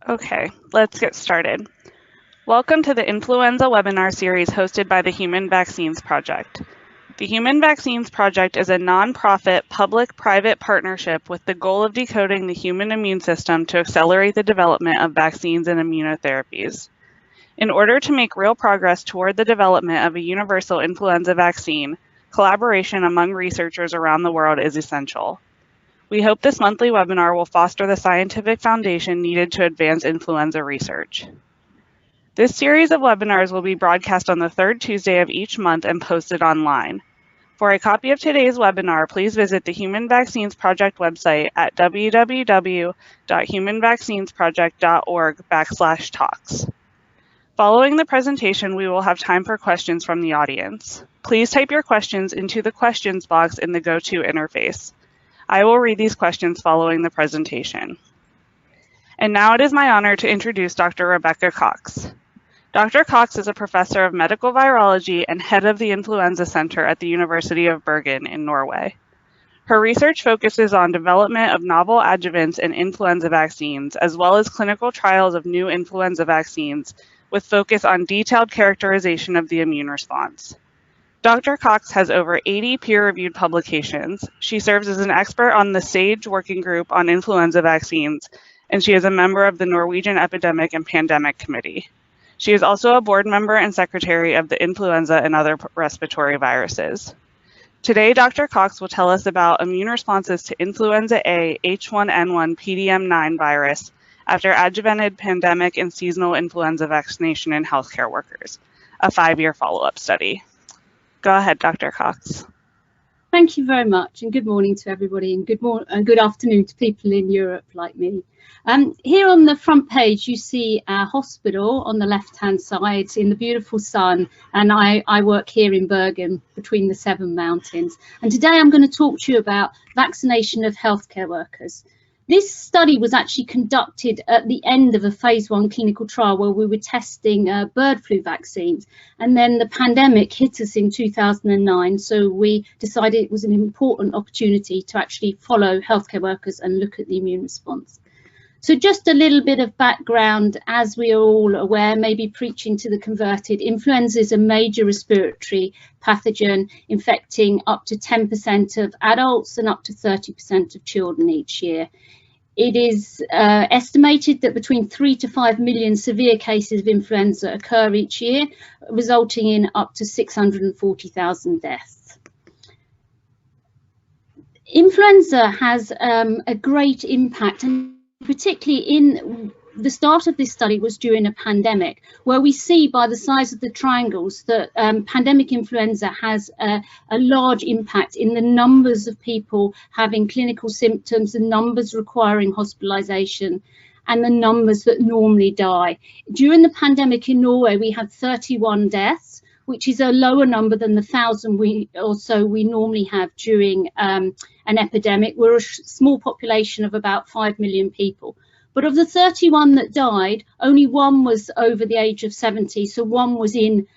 Okay, let's get started. Welcome to the Influenza webinar series hosted by the Human Vaccines Project. The Human Vaccines Project is a nonprofit public-private partnership with the goal of decoding the human immune system to accelerate the development of vaccines and immunotherapies. In order to make real progress toward the development of a universal influenza vaccine, collaboration among researchers around the world is essential. We hope this monthly webinar will foster the scientific foundation needed to advance influenza research. This series of webinars will be broadcast on the third Tuesday of each month and posted online. For a copy of today's webinar, please visit the Human Vaccines Project website at www.humanvaccinesproject.org/talks. Following the presentation, we will have time for questions from the audience. Please type your questions into the questions box in the GoTo interface. I will read these questions following the presentation. And now it is my honor to introduce Dr. Rebecca Cox. Dr. Cox is a professor of medical virology and head of the Influenza Centre at the University of Bergen in Norway. Her research focuses on development of novel adjuvants and influenza vaccines, as well as clinical trials of new influenza vaccines, with focus on detailed characterization of the immune response. Dr. Cox has over 80 peer-reviewed publications. She serves as an expert on the SAGE working group on influenza vaccines, and she is a member of the Norwegian Epidemic and Pandemic Committee. She is also a board member and secretary of the Influenza and Other Respiratory Viruses. Today, Dr. Cox will tell us about immune responses to influenza A H1N1 PDM9 virus after adjuvanted pandemic and seasonal influenza vaccination in healthcare workers, a 5-year follow-up study. Go ahead, Dr. Cox. Thank you very much, and good morning to everybody, and good afternoon to people in Europe like me. Here on the front page, you see our hospital on the left-hand side in the beautiful sun, and I work here in Bergen between the 7 mountains. And today I'm going to talk to you about vaccination of healthcare workers. This study was actually conducted at the end of a phase 1 clinical trial where we were testing bird flu vaccines, and then the pandemic hit us in 2009, so we decided it was an important opportunity to actually follow healthcare workers and look at the immune response. So just a little bit of background, as we are all aware, maybe preaching to the converted, influenza is a major respiratory pathogen infecting up to 10% of adults and up to 30% of children each year. It is estimated that between 3 to 5 million severe cases of influenza occur each year, resulting in up to 640,000 deaths. Influenza has a great impact, and particularly in the start of this study was during a pandemic, where we see by the size of the triangles that pandemic influenza has a large impact in the numbers of people having clinical symptoms, the numbers requiring hospitalization, and the numbers that normally die. During the pandemic in Norway, we had 31 deaths, which is a lower number than the 1,000 or so we normally have during an epidemic. We're a small population of about 5 million people. But of the 31 that died, only 1 was over the age of 70, so 1 was in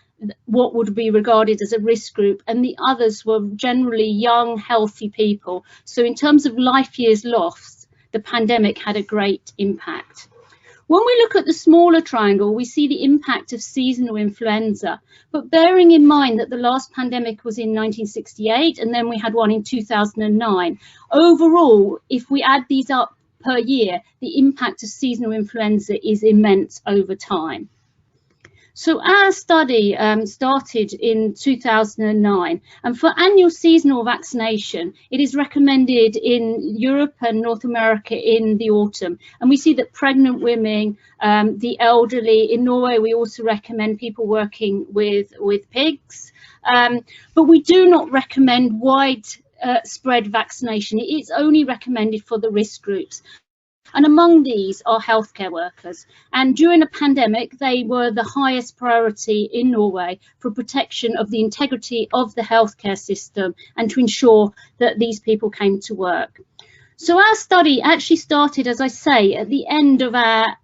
what would be regarded as a risk group, and the others were generally young, healthy people. So in terms of life years lost, the pandemic had a great impact. When we look at the smaller triangle, we see the impact of seasonal influenza, but bearing in mind that the last pandemic was in 1968 and then we had one in 2009, overall, if we add these up per year, the impact of seasonal influenza is immense over time. So our study started in 2009, and for annual seasonal vaccination, it is recommended in Europe and North America in the autumn. And we see that pregnant women, the elderly, in Norway, we also recommend people working with pigs. But we do not recommend widespread vaccination. It is only recommended for the risk groups. And among these are healthcare workers. And during a pandemic, they were the highest priority in Norway for protection of the integrity of the healthcare system and to ensure that these people came to work. So our study actually started, as I say, at the end of our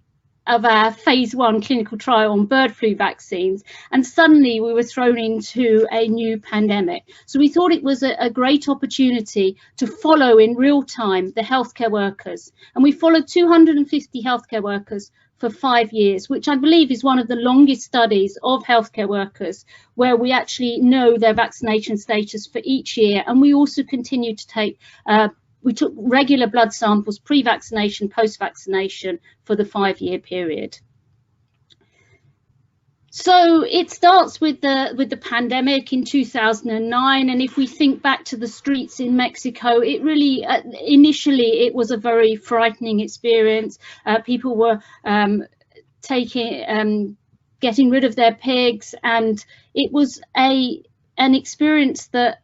phase 1 clinical trial on bird flu vaccines, and suddenly we were thrown into a new pandemic. So we thought it was a great opportunity to follow in real time the healthcare workers, and we followed 250 healthcare workers for 5 years, which I believe is one of the longest studies of healthcare workers, where we actually know their vaccination status for each year. And we also continue to take, we took regular blood samples, pre-vaccination, post-vaccination, for the 5-year period. So it starts with the pandemic in 2009, and if we think back to the streets in Mexico, it really initially it was a very frightening experience. People were getting rid of their pigs, and it was an experience that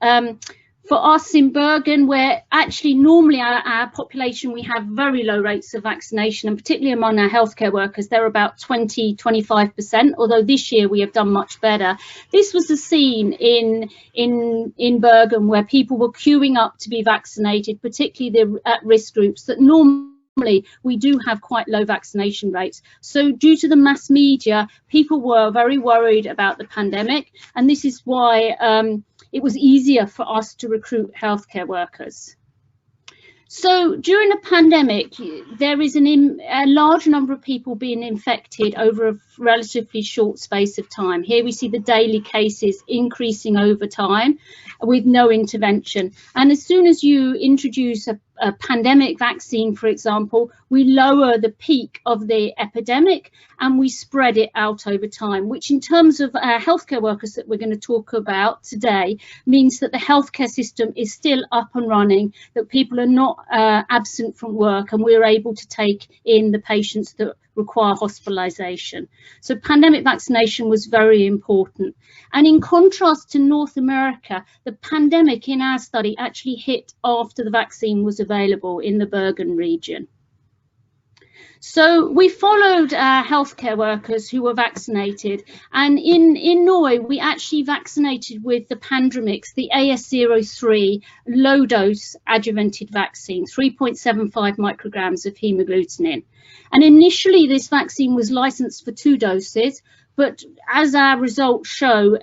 for us in Bergen, where actually normally our population, we have very low rates of vaccination, and particularly among our healthcare workers, they're about 20–25%, although this year we have done much better. This was a scene in Bergen where people were queuing up to be vaccinated, particularly the at-risk groups that normally we do have quite low vaccination rates. So due to the mass media, people were very worried about the pandemic, and this is why it was easier for us to recruit healthcare workers. So during a pandemic, there is a large number of people being infected over a relatively short space of time. Here we see the daily cases increasing over time with no intervention. And as soon as you introduce a pandemic vaccine, for example, we lower the peak of the epidemic and we spread it out over time, which in terms of our healthcare workers that we're going to talk about today means that the healthcare system is still up and running, that people are not absent from work, and we're able to take in the patients that require hospitalization. So pandemic vaccination was very important. And in contrast to North America, the pandemic in our study actually hit after the vaccine was available in the Bergen region. So we followed healthcare workers who were vaccinated, and in Norway we actually vaccinated with the Pandemrix, the AS03 low-dose adjuvanted vaccine, 3.75 micrograms of hemagglutinin. And initially this vaccine was licensed for 2 doses, but as our results show,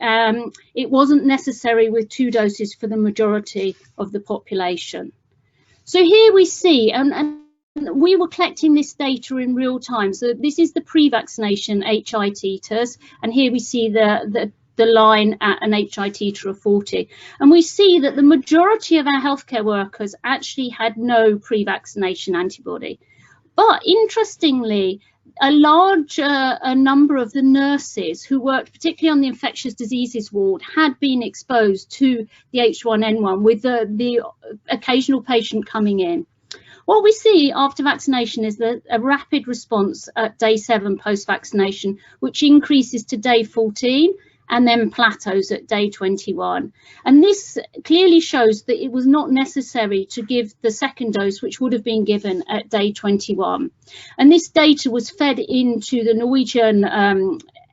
it wasn't necessary with 2 doses for the majority of the population. So here we see, and we were collecting this data in real time. So this is the pre-vaccination HI titers, and here we see the line at an HI titer of 40. And we see that the majority of our healthcare workers actually had no pre-vaccination antibody. But interestingly, a large number of the nurses who worked particularly on the infectious diseases ward had been exposed to the H1N1 with the occasional patient coming in. What we see after vaccination is a rapid response at day 7 post-vaccination, which increases to day 14 and then plateaus at day 21. And this clearly shows that it was not necessary to give the second dose, which would have been given at day 21. And this data was fed into the Norwegian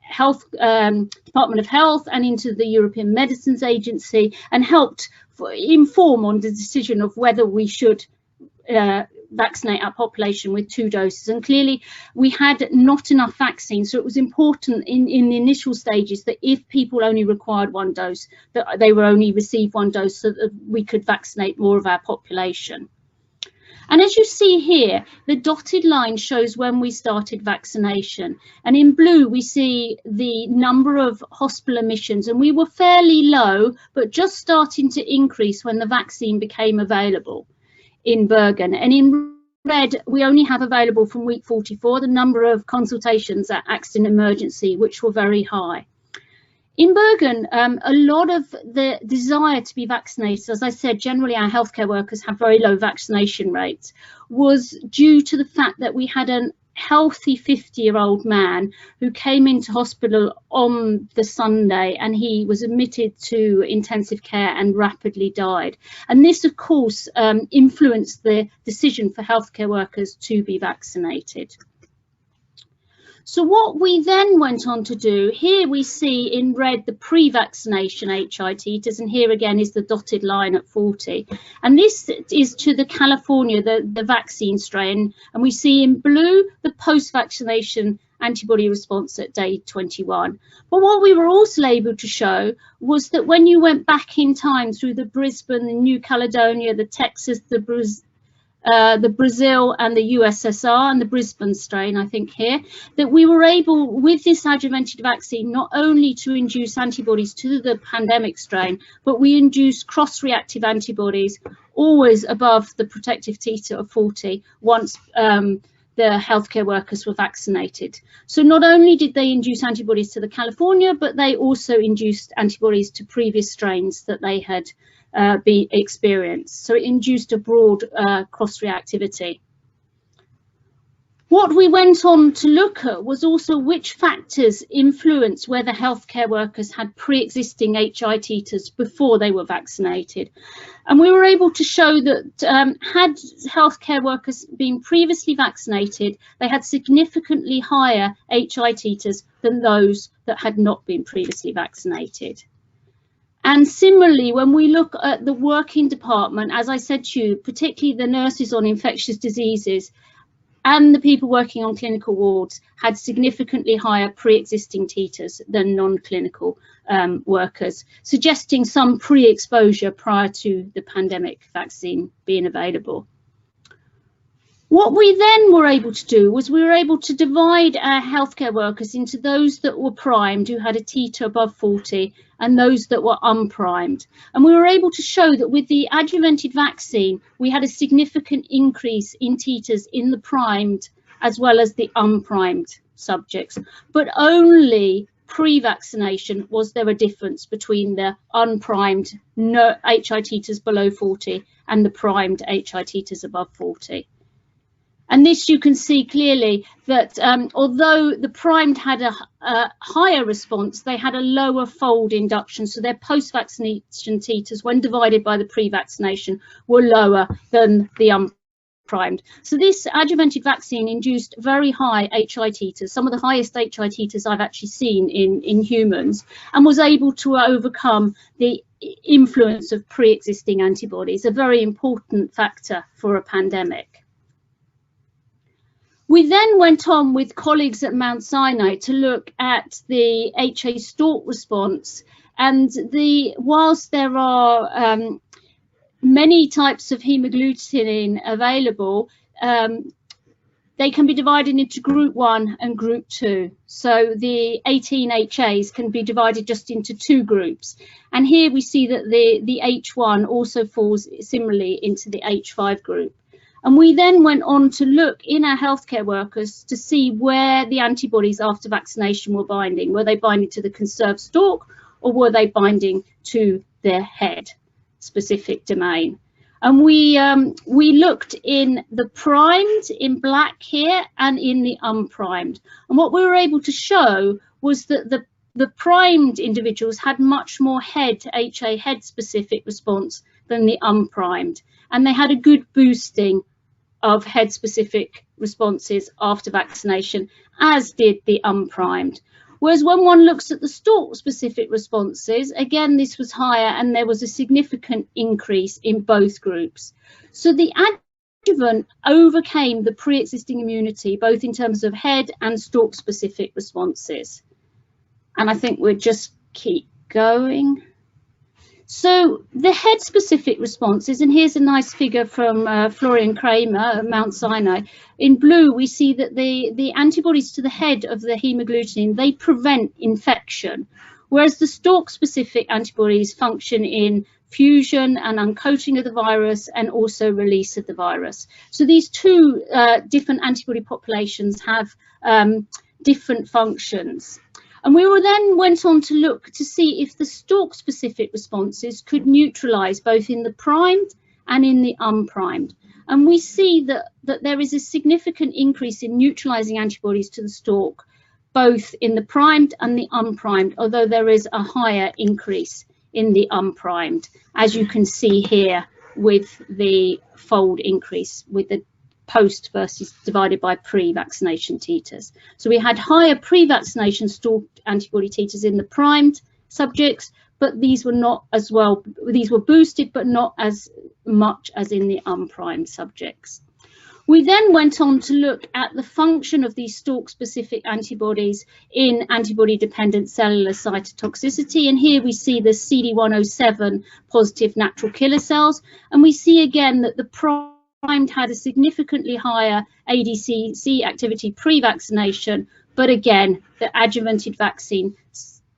Department of Health and into the European Medicines Agency, and helped inform on the decision of whether we should vaccinate our population with 2 doses. And clearly we had not enough vaccine, so it was important in the initial stages that if people only required 1 dose, that they would only receive 1 dose so that we could vaccinate more of our population. And as you see here, the dotted line shows when we started vaccination, and in blue we see the number of hospital admissions, and we were fairly low but just starting to increase when the vaccine became available in Bergen. And in red, we only have available from week 44 the number of consultations at accident emergency, which were very high. In Bergen, a lot of the desire to be vaccinated, as I said, generally our healthcare workers have very low vaccination rates, was due to the fact that we had a healthy 50-year-old man who came into hospital on the Sunday, and he was admitted to intensive care and rapidly died. And this, of course, influenced the decision for healthcare workers to be vaccinated. So what we then went on to do, here we see in red the pre-vaccination HI titers, and here again is the dotted line at 40. And this is to the California, the vaccine strain, and we see in blue the post-vaccination antibody response at day 21. But what we were also able to show was that when you went back in time through the Brisbane, the New Caledonia, the Texas, the the Brazil and the USSR and the Brisbane strain, I think here, that we were able, with this adjuvanted vaccine, not only to induce antibodies to the pandemic strain, but we induced cross-reactive antibodies always above the protective titer of 40 once the healthcare workers were vaccinated. So not only did they induce antibodies to the California, but they also induced antibodies to previous strains that they had be experienced. So it induced a broad cross-reactivity. What we went on to look at was also which factors influence whether healthcare workers had pre-existing HI titers before they were vaccinated. And we were able to show that had healthcare workers been previously vaccinated, they had significantly higher HI titers than those that had not been previously vaccinated. And similarly, when we look at the working department, as I said to you, particularly the nurses on infectious diseases and the people working on clinical wards had significantly higher pre-existing titers than non-clinical workers, suggesting some pre-exposure prior to the pandemic vaccine being available. What we then were able to do was we were able to divide our healthcare workers into those that were primed, who had a titer above 40, and those that were unprimed. And we were able to show that with the adjuvanted vaccine, we had a significant increase in titers in the primed as well as the unprimed subjects, but only pre-vaccination was there a difference between the unprimed HI titers below 40 and the primed HI titers above 40. And this you can see clearly that although the primed had a higher response, they had a lower fold induction. So their post-vaccination titers, when divided by the pre-vaccination, were lower than the unprimed. So this adjuvanted vaccine induced very high HI titers, some of the highest HI titers I've actually seen in humans, and was able to overcome the influence of pre-existing antibodies, a very important factor for a pandemic. We then went on with colleagues at Mount Sinai to look at the HA stalk response, and whilst there are many types of hemagglutinin available, they can be divided into group 1 and group 2. So the 18 HAs can be divided just into 2 groups. And here we see that the H1 also falls similarly into the H5 group. And we then went on to look in our healthcare workers to see where the antibodies after vaccination were binding. Were they binding to the conserved stalk, or were they binding to their head specific domain? And we looked in the primed in black here and in the unprimed. And what we were able to show was that the primed individuals had much more HA head specific response than the unprimed. And they had a good boosting of head-specific responses after vaccination, as did the unprimed. Whereas when one looks at the stalk-specific responses, again, this was higher and there was a significant increase in both groups. So the adjuvant overcame the pre-existing immunity, both in terms of head and stalk-specific responses. And I think we'll just keep going. So the head-specific responses, and here's a nice figure from Florian Kramer at Mount Sinai. In blue, we see that the antibodies to the head of the hemagglutinin, they prevent infection, whereas the stalk-specific antibodies function in fusion and uncoating of the virus and also release of the virus. So these two different antibody populations have different functions. And we then went on to look to see if the stalk-specific responses could neutralize both in the primed and in the unprimed. And we see that there is a significant increase in neutralizing antibodies to the stalk, both in the primed and the unprimed, although there is a higher increase in the unprimed, as you can see here with the fold increase with the post versus divided by pre-vaccination titers. So we had higher pre-vaccination stalk antibody titers in the primed subjects, but these were not as well, these were boosted, but not as much as in the unprimed subjects. We then went on to look at the function of these stalk-specific antibodies in antibody-dependent cellular cytotoxicity, and here we see the CD107 positive natural killer cells, and we see again that the unprimed had a significantly higher ADCC activity pre-vaccination, but again, the adjuvanted vaccine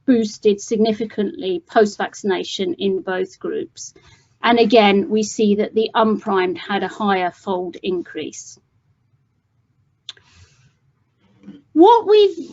boosted significantly post-vaccination in both groups. And again, we see that the unprimed had a higher fold increase. What we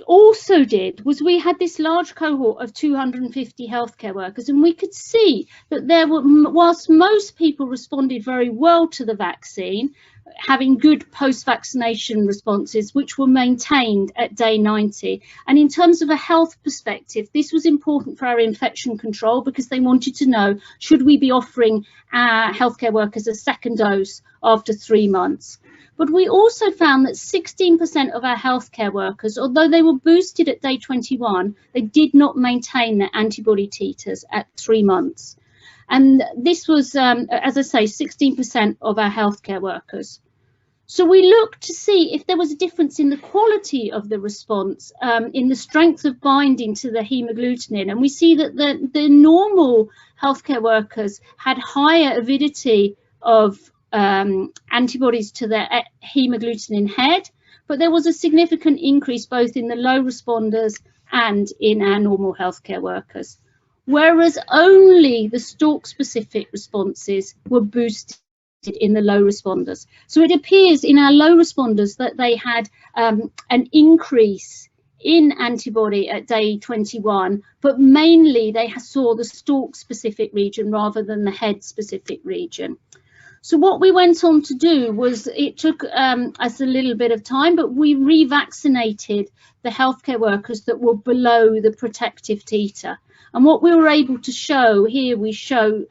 also did was we had this large cohort of 250 healthcare workers, and we could see that there were, whilst most people responded very well to the vaccine, having good post-vaccination responses, which were maintained at day 90. And in terms of a health perspective, this was important for our infection control because they wanted to know, should we be offering our healthcare workers a second dose after 3 months? But we also found that 16% of our healthcare workers, although they were boosted at day 21, they did not maintain their antibody titers at 3 months. And this was, as I say, 16% of our healthcare workers. So we looked to see if there was a difference in the quality of the response, in the strength of binding to the hemagglutinin. And we see that the normal healthcare workers had higher avidity of antibodies to their hemagglutinin head, but there was a significant increase both in the low responders and in our normal healthcare workers, whereas only the stalk-specific responses were boosted in the low responders. So it appears in our low responders that they had an increase in antibody at day 21, but mainly they saw the stalk-specific region rather than the head-specific region. So what we went on to do was, it took us a little bit of time, but we revaccinated the healthcare workers that were below the protective titer. And what we were able to show here, we show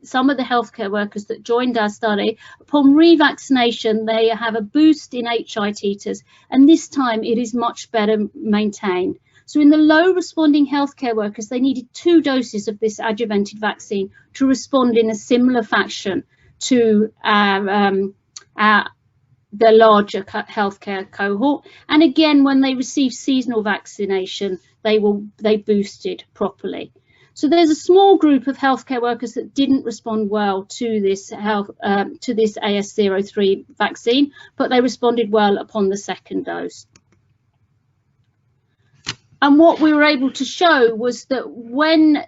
some of the healthcare workers that joined our study. Upon revaccination, they have a boost in HI titers, and this time it is much better maintained. So in the low responding healthcare workers, they needed 2 doses of this adjuvanted vaccine to respond in a similar fashion to the larger healthcare cohort. And again, when they received seasonal vaccination, they boosted properly. So there's a small group of healthcare workers that didn't respond well to this AS03 vaccine, but they responded well upon the second dose. And what we were able to show was that when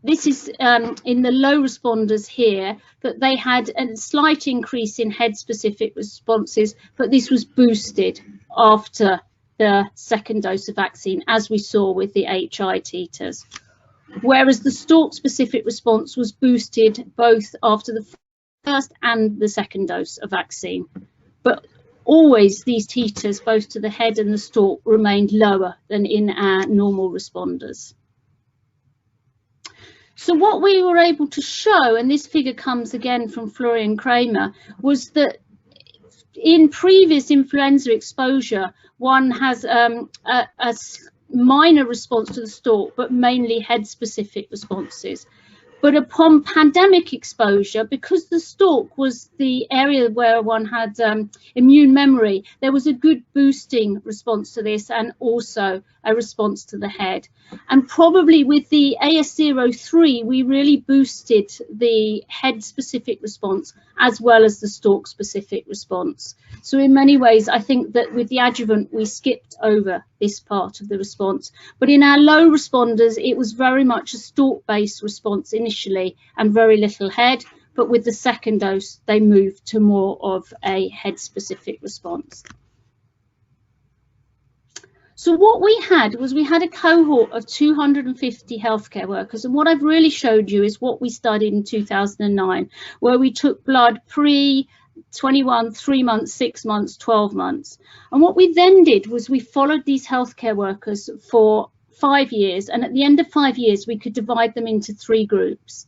this is in the low responders here, that they had a slight increase in head-specific responses, but this was boosted after the second dose of vaccine, as we saw with the HI titers. Whereas the stalk-specific response was boosted both after the first and the second dose of vaccine. But always these titers, both to the head and the stalk, remained lower than in our normal responders. So what we were able to show, and this figure comes again from Florian Kramer, was that in previous influenza exposure, one has a minor response to the stalk, but mainly head-specific responses. But upon pandemic exposure, because the stalk was the area where one had immune memory, there was a good boosting response to this and also a response to the head. And probably with the AS03, we really boosted the head-specific response as well as the stalk-specific response. So in many ways, I think that with the adjuvant, we skipped over this part of the response. But in our low responders, it was very much a stalk-based response initially and very little head. But with the second dose, they moved to more of a head-specific response. So what we had was we had a cohort of 250 healthcare workers, and what I've really showed you is what we studied in 2009, where we took blood pre-21, 3 months, 6 months, 12 months. And what we then did was we followed these healthcare workers for 5 years, and at the end of 5 years we could divide them into 3 groups.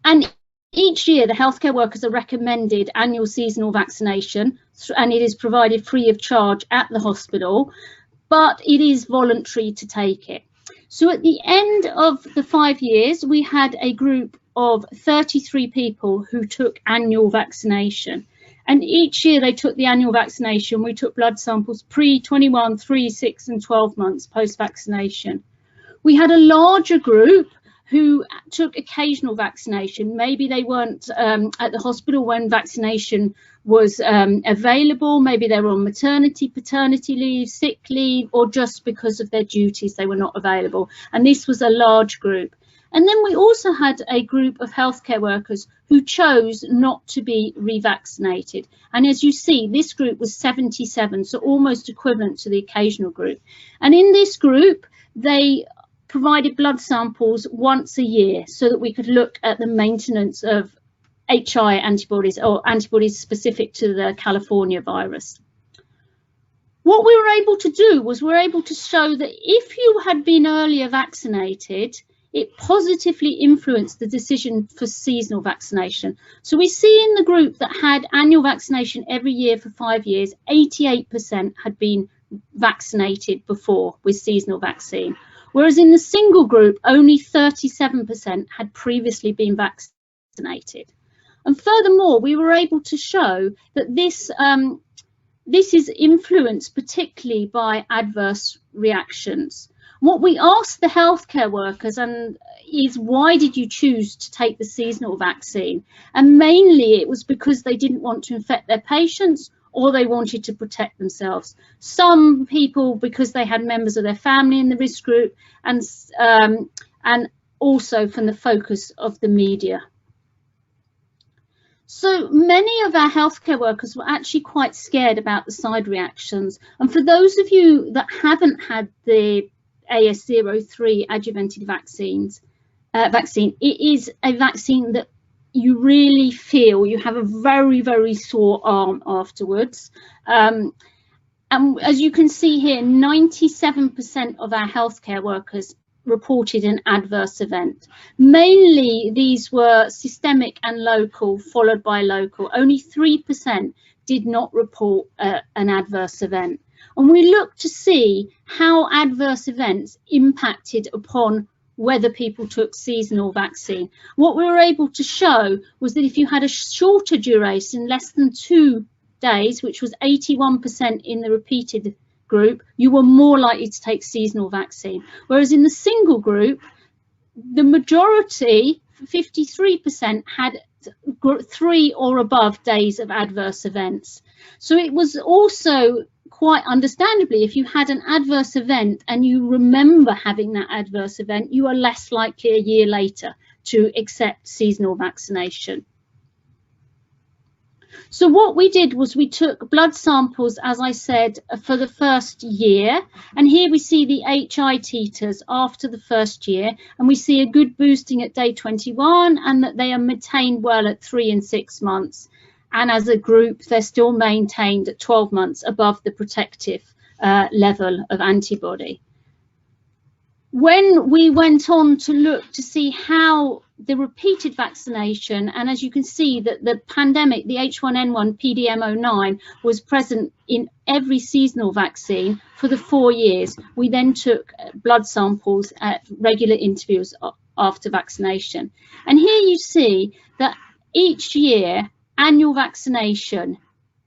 And each year the healthcare workers are recommended annual seasonal vaccination, and it is provided free of charge at the hospital, but it is voluntary to take it. So at the end of the 5 years, we had a group of 33 people who took annual vaccination. And each year they took the annual vaccination. We took blood samples pre-21, 3, 6 and 12 months post-vaccination. We had a larger group who took occasional vaccination. Maybe they weren't at the hospital when vaccination was available. Maybe they were on maternity, paternity leave, sick leave, or just because of their duties they were not available. And this was a large group. And then we also had a group of healthcare workers who chose not to be revaccinated. And as you see, this group was 77, so almost equivalent to the occasional group. And in this group, they provided blood samples once a year so that we could look at the maintenance of HI antibodies, or antibodies specific to the California virus. What we were able to do was we're able to show that if you had been earlier vaccinated, it positively influenced the decision for seasonal vaccination. So we see in the group that had annual vaccination every year for 5 years, 88% had been vaccinated before with seasonal vaccine. Whereas in the single group, only 37% had previously been vaccinated. And furthermore, we were able to show that this is influenced particularly by adverse reactions. What we asked the healthcare workers is, why did you choose to take the seasonal vaccine? And mainly it was because they didn't want to infect their patients, or they wanted to protect themselves. Some people because they had members of their family in the risk group, and also from the focus of the media. So many of our healthcare workers were actually quite scared about the side reactions. And for those of you that haven't had the AS03 adjuvanted vaccine, it is a vaccine that you really feel you have a very, very sore arm afterwards. And as you can see here, 97% of our healthcare workers reported an adverse event. Mainly these were systemic and local, followed by local. Only 3% did not report an adverse event. And we looked to see how adverse events impacted upon whether people took seasonal vaccine. What we were able to show was that if you had a shorter duration, less than 2 days, which was 81% in the repeated group, you were more likely to take seasonal vaccine. Whereas in the single group, the majority, 53%, had 3 or above days of adverse events. So it was also quite understandably, if you had an adverse event and you remember having that adverse event, you are less likely a year later to accept seasonal vaccination. So what we did was we took blood samples, as I said, for the first year. And here we see the HI titers after the first year. And we see a good boosting at day 21 and that they are maintained well at 3 and 6 months. And as a group, they're still maintained at 12 months above the protective level of antibody. When we went on to look to see how the repeated vaccination, and as you can see that the pandemic, the H1N1 PDM09 was present in every seasonal vaccine for the 4 years, we then took blood samples at regular intervals after vaccination. And here you see that each year, annual vaccination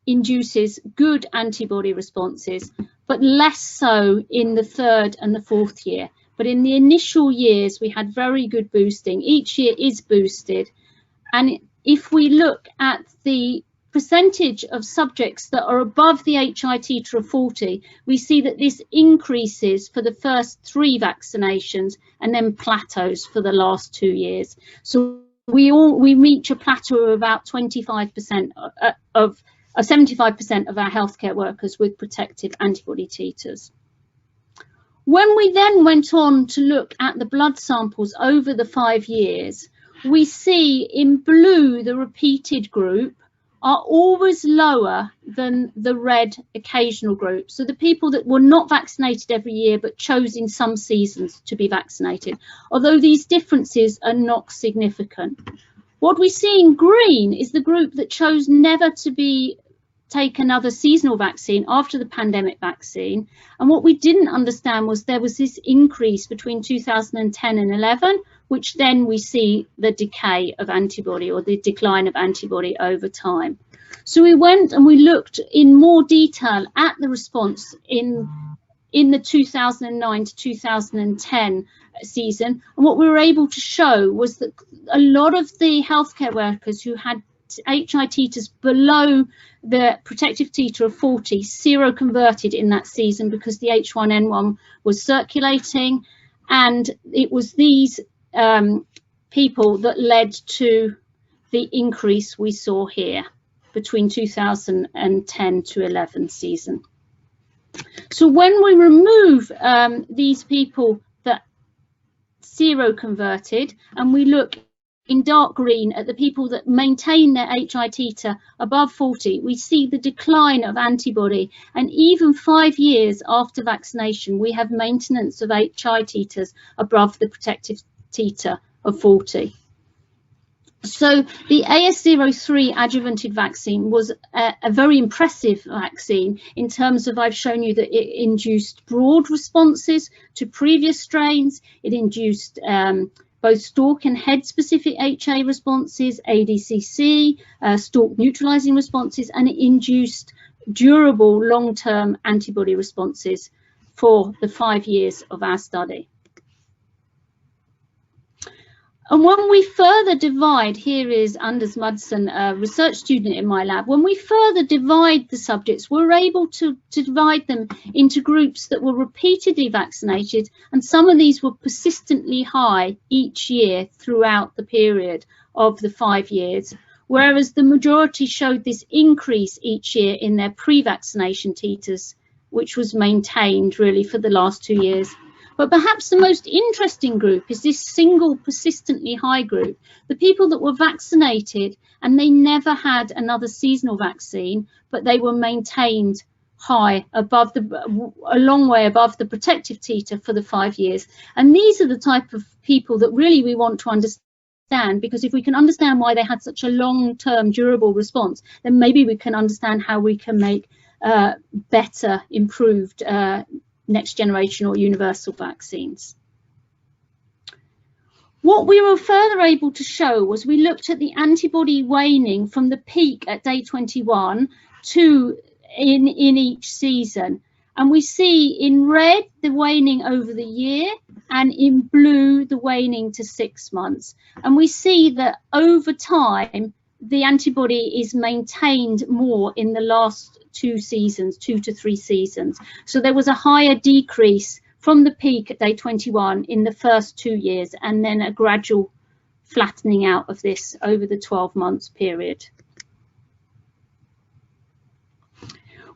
induces good antibody responses, but less so in the 3rd and the 4th year. But in the initial years, we had very good boosting. Each year is boosted. And if we look at the percentage of subjects that are above the HI titer of 40, we see that this increases for the first 3 vaccinations and then plateaus for the last 2 years. So we reach a plateau of about 25% of 75% of our healthcare workers with protective antibody titers. When we then went on to look at the blood samples over the 5 years, we see in blue the repeated group are always lower than the red occasional group. So the people that were not vaccinated every year but chose in some seasons to be vaccinated, although these differences are not significant. What we see in green is the group that chose never to take another seasonal vaccine after the pandemic vaccine. And what we didn't understand was there was this increase between 2010 and 11, which then we see the decay of antibody or the decline of antibody over time. So we went and we looked in more detail at the response in the 2009 to 2010 season. And what we were able to show was that a lot of the healthcare workers who had HI titers below the protective titer of 40 seroconverted in that season because the H1N1 was circulating, and it was these people that led to the increase we saw here between 2010 to 11 season. So when we remove these people that seroconverted, and we look in dark green at the people that maintain their HI titer above 40, we see the decline of antibody, and even 5 years after vaccination we have maintenance of HI titers above the protective titer of 40. So the AS03 adjuvanted vaccine was a very impressive vaccine in terms of, I've shown you that it induced broad responses to previous strains. It induced both stalk and head specific HA responses, ADCC, stalk neutralizing responses, and it induced durable long-term antibody responses for the 5 years of our study. And when we further divide, here is Anders Madsen, a research student in my lab, when we further divide the subjects, we're able to divide them into groups that were repeatedly vaccinated, and some of these were persistently high each year throughout the period of the 5 years, whereas the majority showed this increase each year in their pre-vaccination titers, which was maintained really for the last 2 years. But perhaps the most interesting group is this single persistently high group, the people that were vaccinated and they never had another seasonal vaccine, but they were maintained high, above a long way above the protective titer for the 5 years. And these are the type of people that really we want to understand, because if we can understand why they had such a long-term durable response, then maybe we can understand how we can make better, improved next generation or universal vaccines. What we were further able to show was we looked at the antibody waning from the peak at day 21 to in each season, and we see in red the waning over the year and in blue the waning to 6 months, and we see that over time the antibody is maintained more in the last 2 seasons, 2 to 3 seasons. So there was a higher decrease from the peak at day 21 in the first 2 years, and then a gradual flattening out of this over the 12 months period.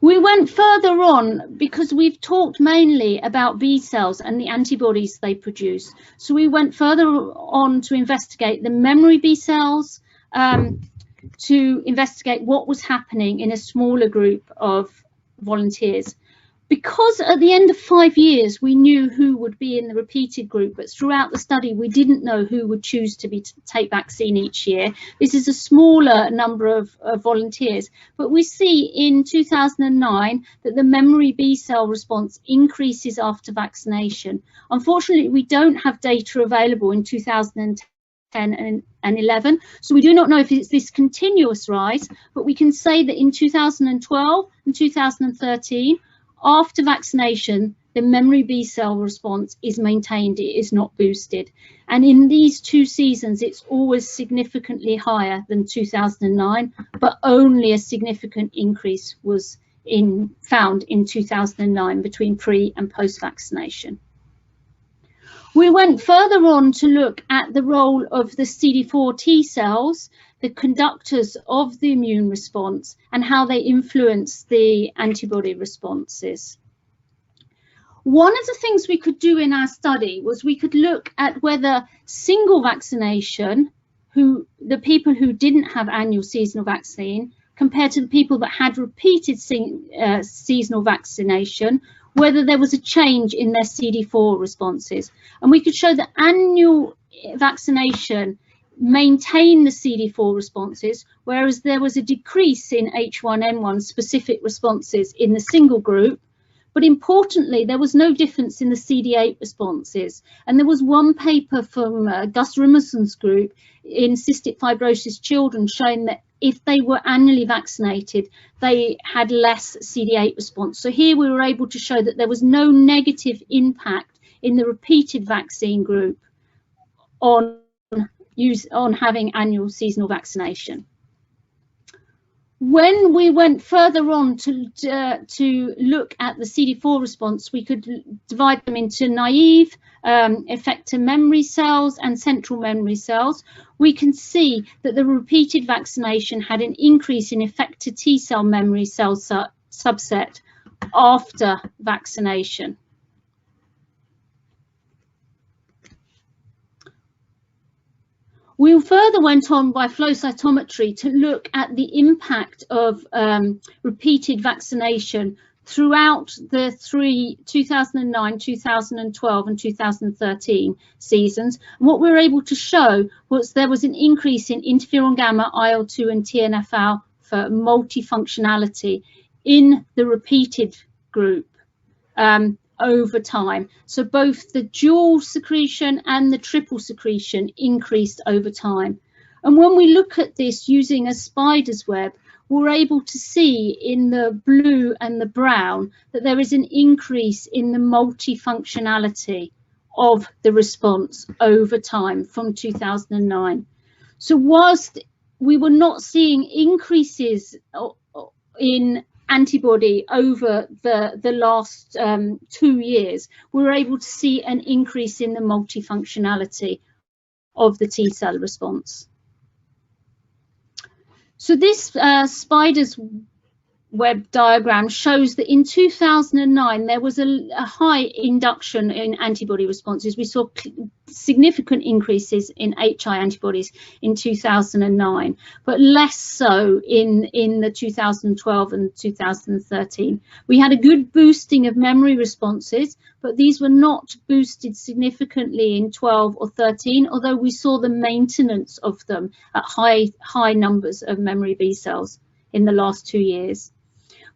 We went further on because we've talked mainly about B cells and the antibodies they produce. So we went further on to investigate the memory B cells, to investigate what was happening in a smaller group of volunteers. Because at the end of 5 years we knew who would be in the repeated group, but throughout the study we didn't know who would choose to take vaccine each year. This is a smaller number of volunteers, but we see in 2009 that the memory B cell response increases after vaccination. Unfortunately, we don't have data available in 2010 and 11, so we do not know if it's this continuous rise, but we can say that in 2012 and 2013, after vaccination, the memory B cell response is maintained, it is not boosted. And in these 2 seasons, it's always significantly higher than 2009, but only a significant increase was found in 2009 between pre and post vaccination. We went further on to look at the role of the CD4 T cells, the conductors of the immune response, and how they influence the antibody responses. One of the things we could do in our study was we could look at whether single vaccination, the people who didn't have annual seasonal vaccine, compared to the people that had repeated seasonal vaccination, whether there was a change in their CD4 responses. And we could show that annual vaccination maintained the CD4 responses, whereas there was a decrease in H1N1 specific responses in the single group. But importantly, there was no difference in the CD8 responses. And there was one paper from Gus Rimerson's group in cystic fibrosis children showing that if they were annually vaccinated, they had less CD8 response. So here we were able to show that there was no negative impact in the repeated vaccine group on having annual seasonal vaccination. When we went further on to look at the CD4 response, we could divide them into naive, effector memory cells and central memory cells. We can see that the repeated vaccination had an increase in effector T cell memory cell subset after vaccination. We further went on by flow cytometry to look at the impact of repeated vaccination throughout the 2009, 2012 and 2013 seasons. And what we were able to show was there was an increase in interferon gamma, IL-2 and TNF-alpha multifunctionality in the repeated group over time. So both the dual secretion and the triple secretion increased over time. And when we look at this using a spider's web, we're able to see in the blue and the brown that there is an increase in the multifunctionality of the response over time from 2009. So whilst we were not seeing increases in antibody over the last 2 years, we were able to see an increase in the multifunctionality of the T cell response. So this spider's web diagram shows that in 2009 there was a high induction in antibody responses. We saw significant increases in HI antibodies in 2009, but less so in the 2012 and 2013. We had a good boosting of memory responses, but these were not boosted significantly in 12 or 13, although we saw the maintenance of them at high numbers of memory B cells in the last 2 years.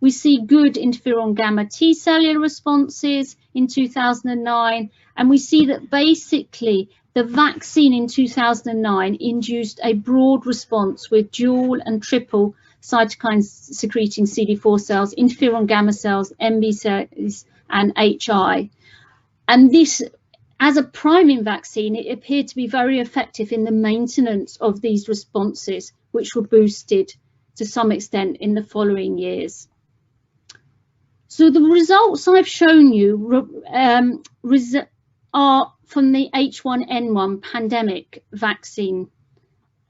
We see good interferon gamma T cellular responses in 2009, and we see that basically the vaccine in 2009 induced a broad response with dual and triple cytokine secreting CD4 cells, interferon gamma cells, MB cells and HI. And this, as a priming vaccine, it appeared to be very effective in the maintenance of these responses, which were boosted to some extent in the following years. So the results I've shown you are from the H1N1 pandemic vaccine.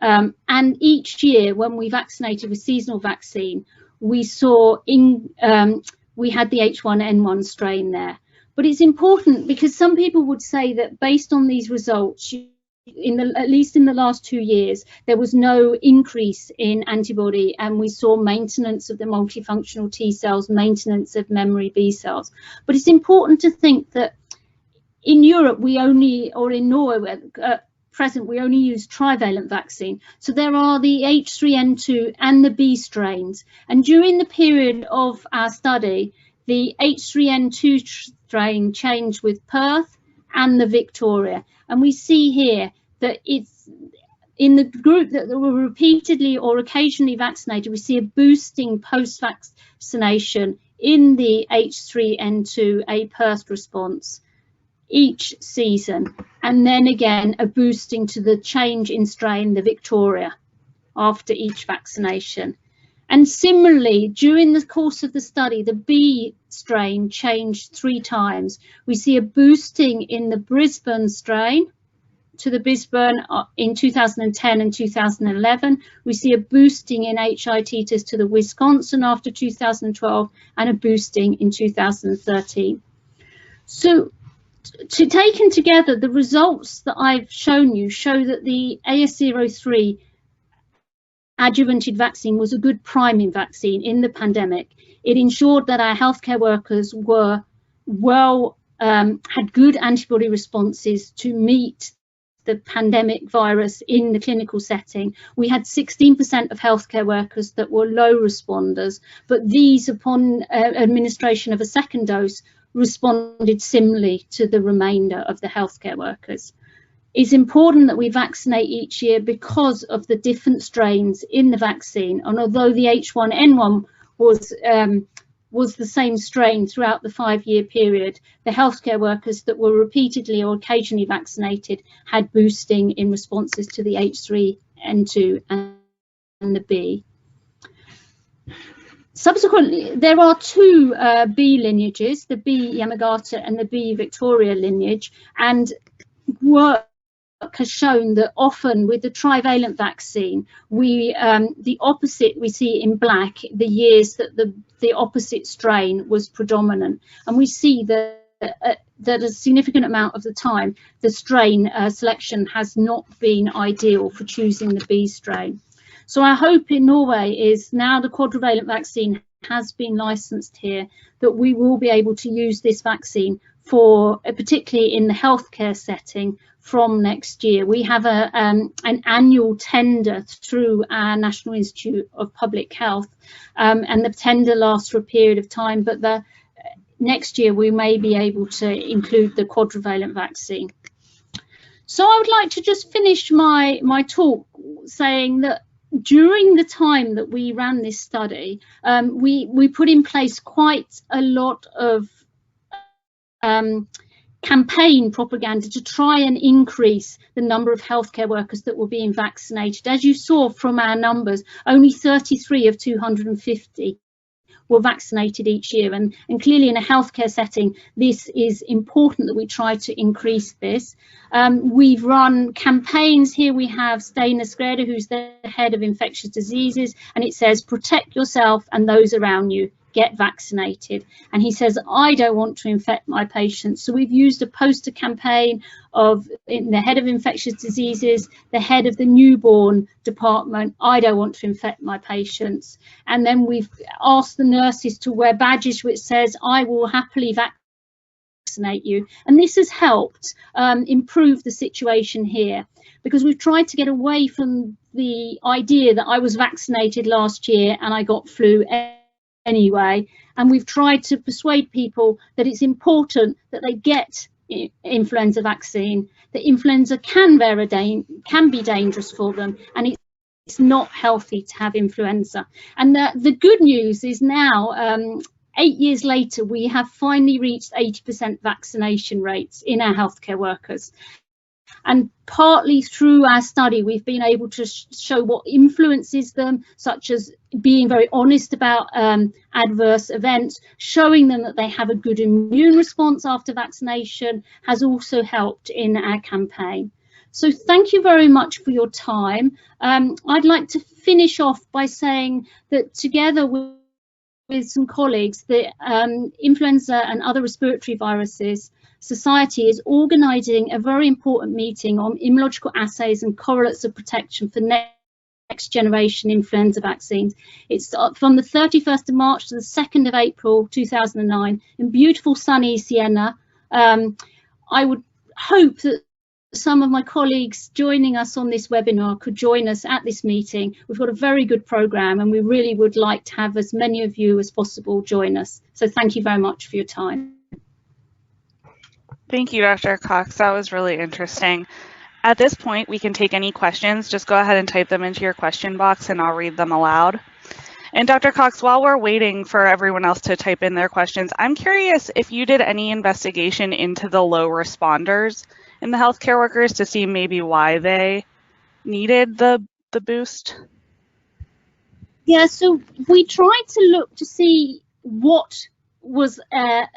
And each year when we vaccinated with seasonal vaccine, we saw we had the H1N1 strain there. But it's important because some people would say that based on these results, at least in the last 2 years, there was no increase in antibody, and we saw maintenance of the multifunctional T cells, maintenance of memory B cells. But it's important to think that in Europe, or in Norway at present, we only use trivalent vaccine. So there are the H3N2 and the B strains. And during the period of our study, the H3N2 strain changed with Perth and the Victoria. And we see here that it's in the group that were repeatedly or occasionally vaccinated, we see a boosting post-vaccination in the H3N2A Perth response each season, and then again a boosting to the change in strain, the Victoria, after each vaccination. And similarly, during the course of the study, the B strain changed 3 times. We see a boosting in the Brisbane strain to the Brisbane in 2010 and 2011. We see a boosting in HI titers to the Wisconsin after 2012 and a boosting in 2013. So taken together, the results that I've shown you show that the AS03 adjuvanted vaccine was a good priming vaccine in the pandemic. It ensured that our healthcare workers were had good antibody responses to meet the pandemic virus in the clinical setting. We had 16% of healthcare workers that were low responders, but these, upon administration of a second dose, responded similarly to the remainder of the healthcare workers. It's important that we vaccinate each year because of the different strains in the vaccine. And although the H1N1 was the same strain throughout the 5-year period. The healthcare workers that were repeatedly or occasionally vaccinated had boosting in responses to the H3N2 and the B. Subsequently, there are two B lineages, the B Yamagata and the B Victoria lineage, and work has shown that often with the trivalent vaccine, the opposite we see in black, the years that the opposite strain was predominant, and we see that a significant amount of the time the strain selection has not been ideal for choosing the B strain. So our hope in Norway is, now the quadrivalent vaccine has been licensed here, that we will be able to use this vaccine for, particularly in the healthcare setting, from next year. We have an annual tender through our National Institute of Public Health, and the tender lasts for a period of time, but next year we may be able to include the quadrivalent vaccine. So I would like to just finish my talk saying that during the time that we ran this study, we put in place quite a lot of campaign propaganda to try and increase the number of healthcare workers that were being vaccinated. As you saw from our numbers, only 33 of 250 were vaccinated each year, and clearly in a healthcare setting this is important that we try to increase this. We've run campaigns. Here we have Steinar Skrede, who's the head of infectious diseases, and it says, protect yourself and those around you, get vaccinated. And he says, I don't want to infect my patients. So we've used a poster campaign of the head of infectious diseases, the head of the newborn department, I don't want to infect my patients. And then we've asked the nurses to wear badges which says, I will happily vaccinate you. And this has helped improve the situation here, because we've tried to get away from the idea that I was vaccinated last year and I got flu anyway, and we've tried to persuade people that it's important that they get influenza vaccine, that influenza can be dangerous for them, and it's not healthy to have influenza. And the good news is now, 8 years later, we have finally reached 80% vaccination rates in our healthcare workers. And partly through our study, we've been able to show what influences them, such as being very honest about adverse events, showing them that they have a good immune response after vaccination has also helped in our campaign. So thank you very much for your time. I'd like to finish off by saying that together with some colleagues, the influenza and other respiratory viruses Society is organising a very important meeting on immunological assays and correlates of protection for next generation influenza vaccines. It's from the 31st of March to the 2nd of April 2009 in beautiful sunny Siena. I would hope that some of my colleagues joining us on this webinar could join us at this meeting. We've got a very good programme and we really would like to have as many of you as possible join us. So thank you very much for your time. Thank you, Dr. Cox. That was really interesting. At this point, we can take any questions. Just go ahead and type them into your question box and I'll read them aloud. And Dr. Cox, while we're waiting for everyone else to type in their questions, I'm curious if you did any investigation into the low responders in the healthcare workers to see maybe why they needed the boost? Yeah, so we tried to look to see what was a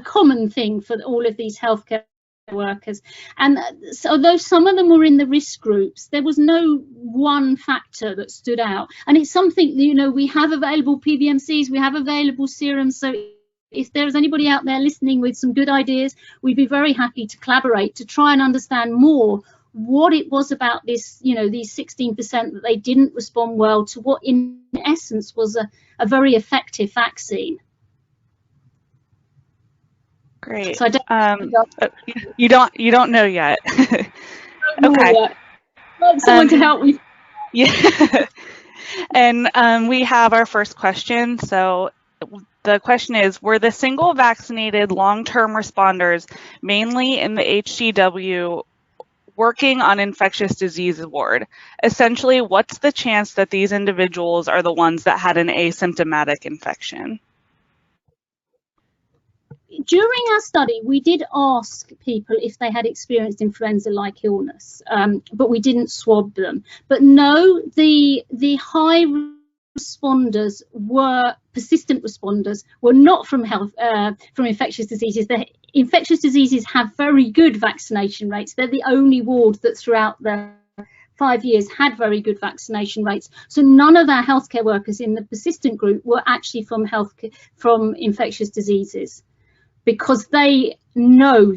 common thing for all of these healthcare workers, and so although some of them were in the risk groups, there was no one factor that stood out. And it's something, you know, we have available PBMCs, we have available serums, so if there's anybody out there listening with some good ideas, we'd be very happy to collaborate to try and understand more what it was about this, you know, these 16% that they didn't respond well to what in essence was a very effective vaccine. Great. So I you don't know yet. Okay. I'd like someone to help me. Yeah. And we have our first question. So the question is, were the single vaccinated long-term responders mainly in the HCW working on infectious disease ward. Essentially, what's the chance that these individuals are the ones that had an asymptomatic infection? During our study, we did ask people if they had experienced influenza-like illness, but we didn't swab them. But no, the high responders were persistent responders, were not from infectious diseases. The infectious diseases have very good vaccination rates. They're the only ward that throughout the 5 years had very good vaccination rates. So none of our healthcare workers in the persistent group were actually from infectious diseases, because they know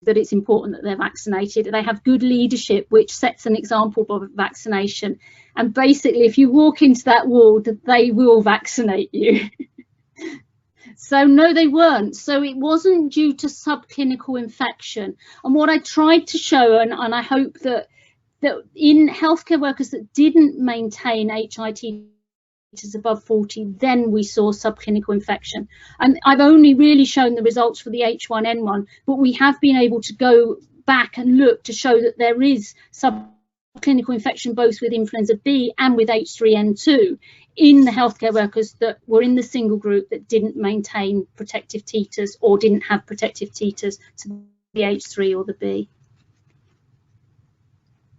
that it's important that they're vaccinated. They have good leadership, which sets an example of vaccination. And basically, if you walk into that ward, they will vaccinate you. So no, they weren't. So it wasn't due to subclinical infection. And what I tried to show, and I hope that in healthcare workers that didn't maintain HIT is above 40, then we saw subclinical infection. And I've only really shown the results for the H1N1, but we have been able to go back and look to show that there is subclinical infection both with influenza B and with H3N2 in the healthcare workers that were in the single group that didn't maintain protective titers or didn't have protective titers to the H3 or the B.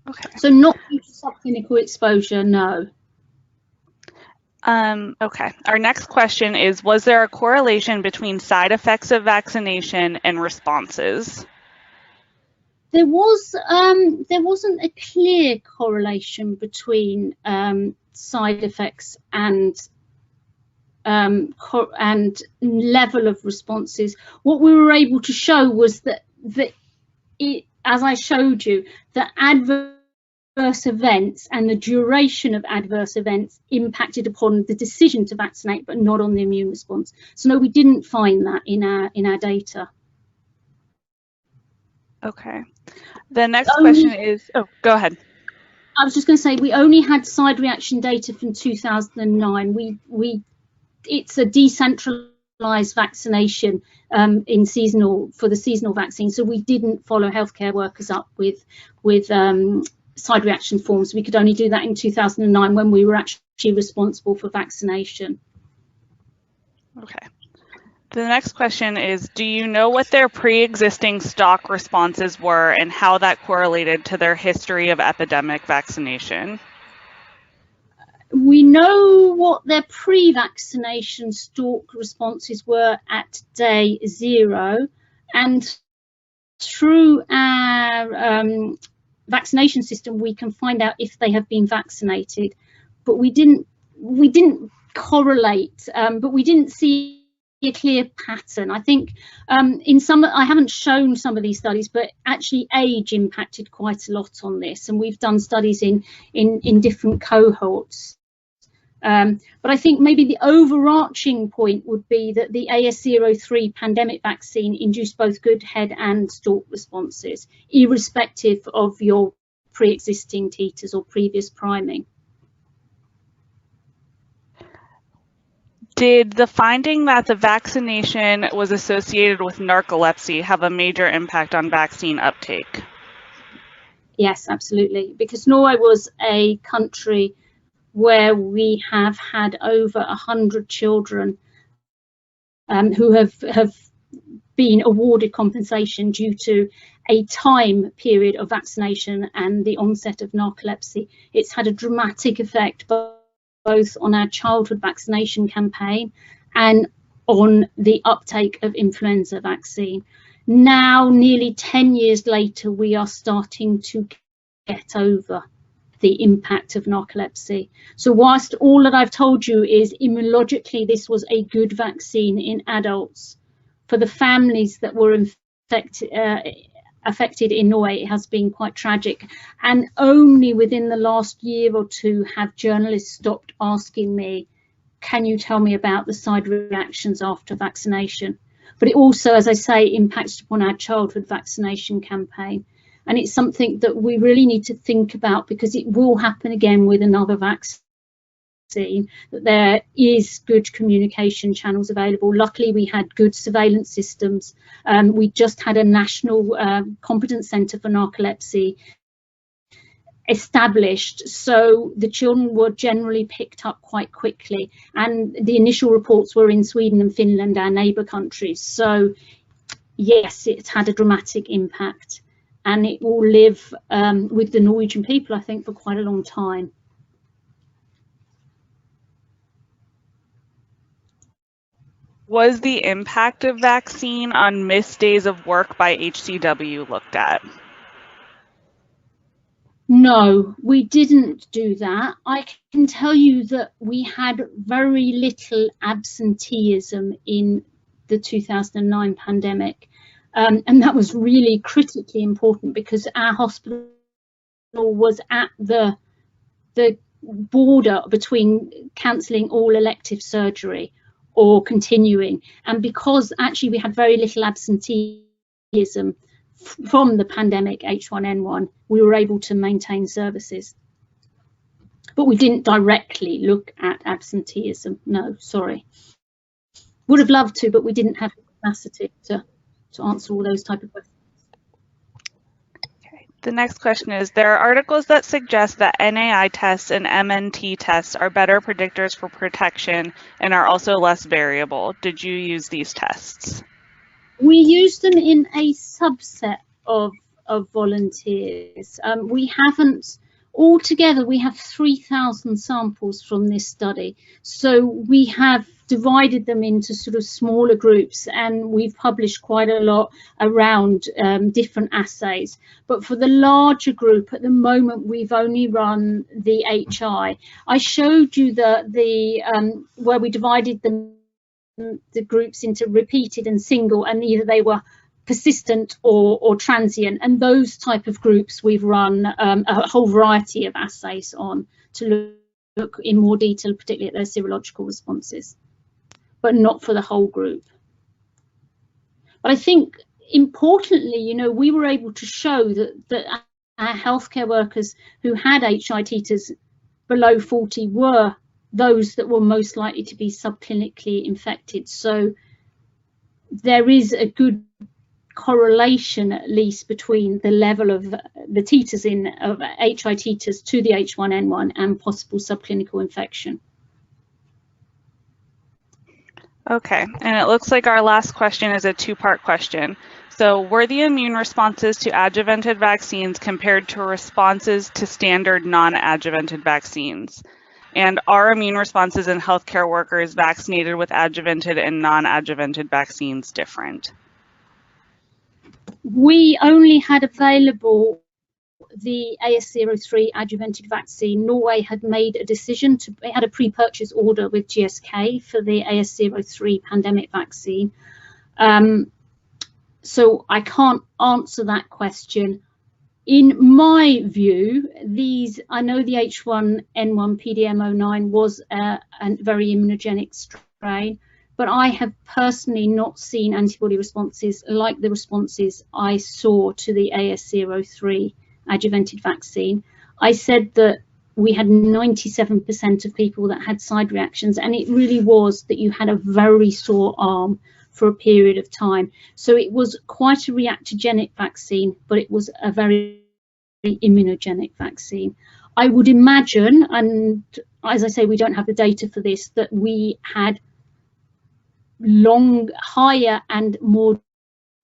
Okay. So not due to subclinical exposure, no. Okay, our next question is, was there a correlation between side effects of vaccination and responses? There wasn't a clear correlation between side effects and level of responses. What we were able to show was that as I showed you, the adverse events and the duration of adverse events impacted upon the decision to vaccinate, but not on the immune response. So no, we didn't find that in our data. Okay. The next question is, oh, go ahead. I was just going to say, we only had side reaction data from 2009. It's a decentralized vaccination for the seasonal vaccine, so we didn't follow healthcare workers up with side reaction forms. We could only do that in 2009 when we were actually responsible for vaccination. Okay. The next question is, do you know what their pre-existing stock responses were and how that correlated to their history of epidemic vaccination? We know what their pre-vaccination stalk responses were at day 0, and through our vaccination system we can find out if they have been vaccinated, but we didn't correlate, but we didn't see a clear pattern. I think in some, I haven't shown some of these studies, but actually age impacted quite a lot on this, and we've done studies in different cohorts. But I think maybe the overarching point would be that the AS03 pandemic vaccine induced both good head and stalk responses, irrespective of your pre-existing titers or previous priming. Did the finding that the vaccination was associated with narcolepsy have a major impact on vaccine uptake? Yes, absolutely, because Norway was a country where we have had over 100 children who have been awarded compensation due to a time period of vaccination and the onset of narcolepsy. It's had a dramatic effect both on our childhood vaccination campaign and on the uptake of influenza vaccine. Now, nearly 10 years later, we are starting to get over the impact of narcolepsy. So whilst all that I've told you is immunologically this was a good vaccine in adults, for the families that were affected in Norway, it has been quite tragic. And only within the last year or two have journalists stopped asking me, can you tell me about the side reactions after vaccination? But it also, as I say, impacts upon our childhood vaccination campaign. And it's something that we really need to think about, because it will happen again with another vaccine, that there is good communication channels available. Luckily, we had good surveillance systems. We just had a national competence centre for narcolepsy established, so the children were generally picked up quite quickly, and the initial reports were in Sweden and Finland, our neighbour countries. So yes, it's had a dramatic impact, and it will live with the Norwegian people, I think, for quite a long time. Was the impact of vaccine on missed days of work by HCW looked at? No, we didn't do that. I can tell you that we had very little absenteeism in the 2009 pandemic. And that was really critically important because our hospital was at the border between cancelling all elective surgery or continuing. And because actually we had very little absenteeism from the pandemic H1N1, we were able to maintain services. But we didn't directly look at absenteeism. No, sorry. Would have loved to, but we didn't have the capacity to answer all those type of questions. Okay. The next question is, there are articles that suggest that NAI tests and MNT tests are better predictors for protection and are also less variable. Did you use these tests? We used them in a subset of volunteers. We haven't, altogether we have 3,000 samples from this study. So we have divided them into sort of smaller groups, and we've published quite a lot around different assays. But for the larger group, at the moment, we've only run the HI. I showed you where we divided them, the groups into repeated and single, and either they were persistent or transient, and those type of groups we've run a whole variety of assays on to look in more detail, particularly at their serological responses, but not for the whole group. But I think importantly, you know, we were able to show that our healthcare workers who had HI titers below 40 were those that were most likely to be subclinically infected. So there is a good correlation, at least, between the level of the titers of HI titers to the H1N1 and possible subclinical infection. Okay, and it looks like our last question is a two-part question. So, were the immune responses to adjuvanted vaccines compared to responses to standard non-adjuvanted vaccines? And are immune responses in healthcare workers vaccinated with adjuvanted and non-adjuvanted vaccines different? We only had available the AS03 adjuvanted vaccine. Norway had made a decision to, it had a pre-purchase order with GSK for the AS03 pandemic vaccine. So I can't answer that question. In my view, I know the H1N1 PDM09 was a very immunogenic strain, but I have personally not seen antibody responses like the responses I saw to the AS03 adjuvanted vaccine. I said that we had 97% of people that had side reactions, and it really was that you had a very sore arm for a period of time. So it was quite a reactogenic vaccine, but it was a very immunogenic vaccine. I would imagine, and as I say, we don't have the data for this, that we had higher and more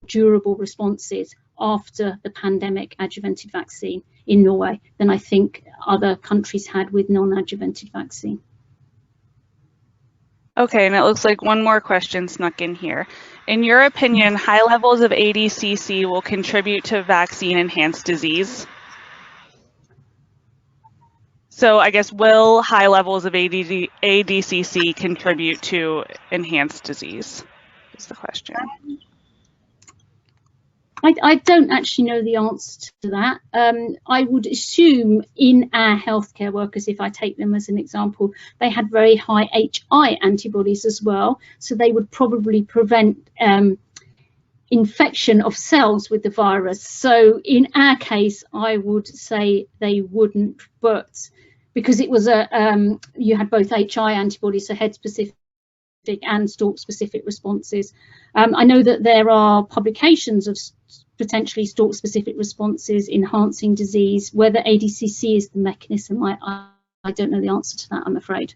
durable responses after the pandemic adjuvanted vaccine in Norway than I think other countries had with non-adjuvanted vaccine. Okay, and it looks like one more question snuck in here. In your opinion, high levels of ADCC will contribute to vaccine-enhanced disease? So I guess, will high levels of ADCC contribute to enhanced disease, is the question. I don't actually know the answer to that. I would assume in our healthcare workers, if I take them as an example, they had very high HI antibodies as well, so they would probably prevent infection of cells with the virus. So in our case, I would say they wouldn't, but because it was you had both HI antibodies, so head-specific and stalk-specific responses. I know that there are publications of potentially stalk-specific responses, enhancing disease. Whether ADCC is the mechanism, I don't know the answer to that, I'm afraid.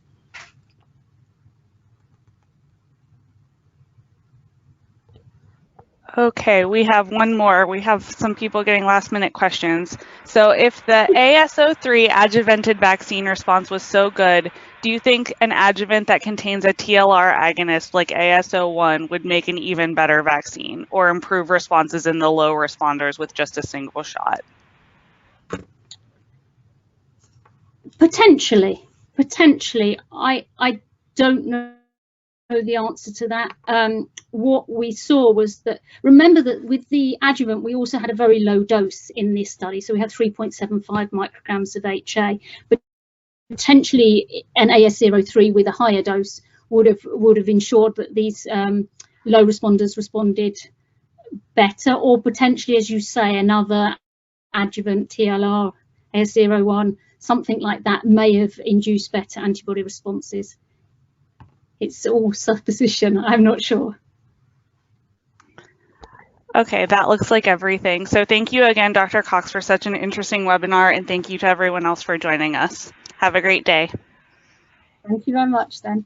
Okay, we have one more. We have some people getting last-minute questions. So if the AS03 adjuvanted vaccine response was so good, do you think an adjuvant that contains a TLR agonist like AS01 would make an even better vaccine or improve responses in the low responders with just a single shot? Potentially. I don't know the answer to that. What we saw was that, remember that with the adjuvant we also had a very low dose in this study, so we had 3.75 micrograms of HA, but potentially an AS03 with a higher dose would have ensured that these low responders responded better, or potentially, as you say, another adjuvant, TLR, AS01, something like that may have induced better antibody responses. It's all supposition, I'm not sure. Okay, that looks like everything. So thank you again, Dr. Cox, for such an interesting webinar, and thank you to everyone else for joining us. Have a great day. Thank you very much then.